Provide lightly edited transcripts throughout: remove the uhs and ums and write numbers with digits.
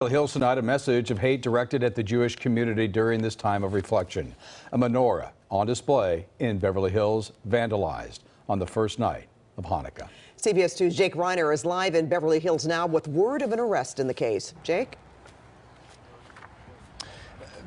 Beverly Hills tonight, a message of hate directed at the Jewish community during this time of reflection. A menorah on display in Beverly Hills, vandalized on the first night of Hanukkah. CBS 2's Jake Reiner is live in Beverly Hills now with word of an arrest in the case. Jake?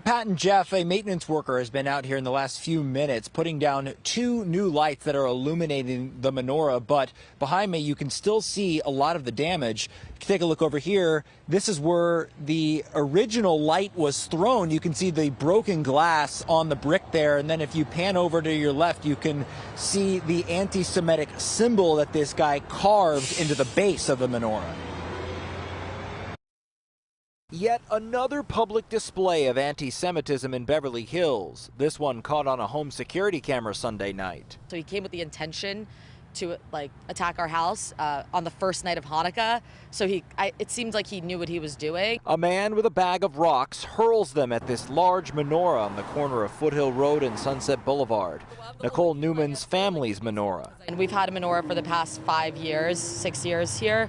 Pat and Jeff, a maintenance worker, has been out here in the last few minutes putting down two new lights that are illuminating the menorah. But behind me, you can still see a lot of the damage. If you take a look over here, this is where the original light was thrown. You can see the broken glass on the brick there. And then if you pan over to your left, you can see the anti-Semitic symbol that this guy carved into the base of the menorah. Yet another public display of anti-Semitism in Beverly Hills. This one caught on a home security camera Sunday night. So he came with the intention to attack our house on the first night of Hanukkah. So it seemed like he knew what he was doing. A man with a bag of rocks hurls them at this large menorah on the corner of Foothill Road and Sunset Boulevard. Nicole Newman's family's menorah. And we've had a menorah for the past 5 years, 6 years here.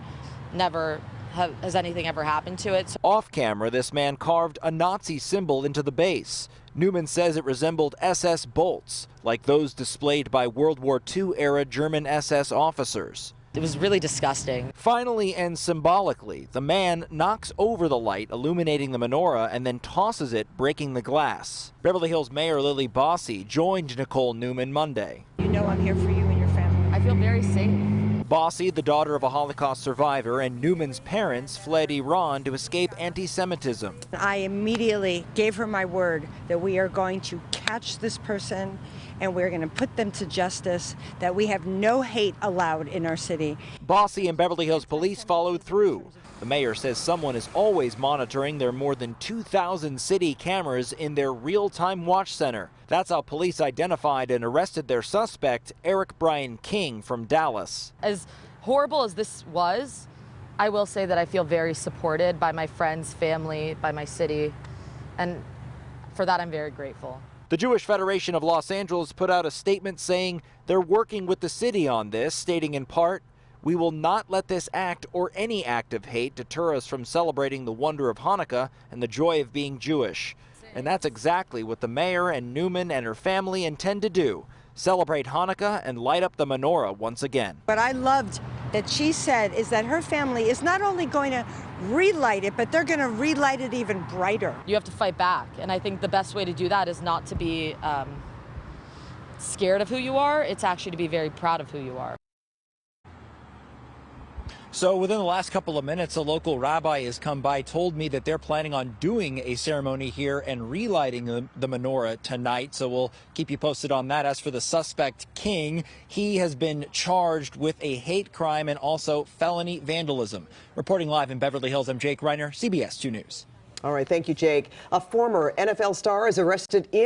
Never has anything ever happened to it. Off camera, this man carved a Nazi symbol into the base. Newman says it resembled SS bolts, like those displayed by World War II-era German SS officers. It was really disgusting. Finally and symbolically, the man knocks over the light illuminating the menorah and then tosses it, breaking the glass. Beverly Hills Mayor Lily Bosse joined Nicole Newman Monday. You know I'm here for you and your family. I feel very safe. Bosse, the daughter of a Holocaust survivor, and Newman's parents fled Iran to escape anti-Semitism. I immediately gave her my word that we are going to catch this person and we're going to put them to justice, that we have no hate allowed in our city. Bosse and Beverly Hills police followed through. The mayor says someone is always monitoring their more than 2,000 city cameras in their real-time watch center. That's how police identified and arrested their suspect, Eric Brian King from Dallas. As horrible as this was, I will say that I feel very supported by my friends, family, by my city, and for that I'm very grateful. The Jewish Federation of Los Angeles put out a statement saying they're working with the city on this, stating in part, "We will not let this act or any act of hate deter us from celebrating the wonder of Hanukkah and the joy of being Jewish." And that's exactly what the mayor and Newman and her family intend to do, celebrate Hanukkah and light up the menorah once again. What I loved that she said is that her family is not only going to relight it, but they're going to relight it even brighter. You have to fight back, and I think the best way to do that is not to be scared of who you are. It's actually to be very proud of who you are. So within the last couple of minutes, a local rabbi has come by, told me that they're planning on doing a ceremony here and relighting the menorah tonight. So we'll keep you posted on that. As for the suspect, King, he has been charged with a hate crime and also felony vandalism. Reporting live in Beverly Hills, I'm Jake Reiner, CBS 2 News. All right, thank you, Jake. A former NFL star is arrested in